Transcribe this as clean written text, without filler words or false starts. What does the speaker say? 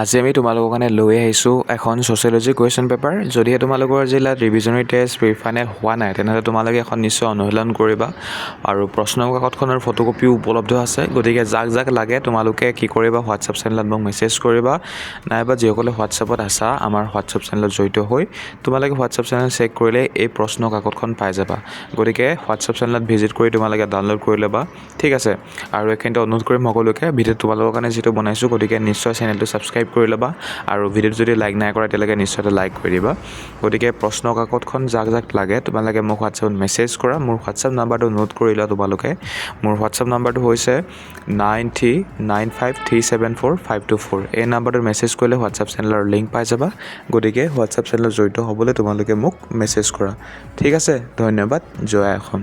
আজি আমি তোমালোকৰ কাৰণে লৈ আহিছোঁ এখন ছ'চিয়লজি কুৱেশ্যন পেপাৰ। যদিহে তোমালোকৰ জিলাত ৰিভিজনেৰী টেষ্ট প্ৰি ফাইনেল হোৱা নাই তেনেহ'লে তোমালোকে এখন নিশ্চয় অনুশীলন কৰিবা আৰু প্ৰশ্ন কাকতখনৰ ফটোকপিও উপলব্ধ আছে। গতিকে যাক যাক লাগে তোমালোকে কি কৰিবা, হোৱাটছআপ চেনেলত মোক মেছেজ কৰিবা, নাইবা যিসকলে হোৱাটছআপত আছা আমাৰ হোৱাটছআপ চেনেলত জড়িত হৈ তোমালোকে হোৱাটছআপ চেনেল চেক কৰিলে এই প্ৰশ্ন কাকতখন পাই যাবা। গতিকে হোৱাটছআপ চেনেলত ভিজিট কৰি তোমালোকে ডাউনলোড কৰি ল'বা, ঠিক আছে। আৰু এইখিনিতে অনুৰোধ কৰিম সকলোকে, ভিডিঅ'টো তোমালোকৰ কাৰণে যিটো বনাইছোঁ গতিকে নিশ্চয় চেনেলটো ছাবস্ক্ৰাইব কৰি ল'বা আৰু ভিডিঅ'টো যদি লাইক নাই কৰা এতিয়ালৈকে নিশ্চয় লাইক কৰি দিবা। গতিকে প্ৰশ্ন কাকতখন যাক যাক লাগে তোমালোকে মোক হোৱাটছআপত মেছেজ কৰা। মোৰ হোৱাটছআপ নাম্বাৰটো নোট কৰি লোৱা তোমালোকে। মোৰ হোৱাটছআপ নাম্বাৰটো হৈছে 9395374524। এই নাম্বাৰটোত মেছেজ কৰিলে হোৱাটছআপ চেনেলৰ লিংক পাই যাবা। গতিকে হোৱাটছআপ চেনেলত জড়িত হ'বলৈ তোমালোকে মোক মেছেজ কৰা, ঠিক আছে। ধন্যবাদ। জয় অসম।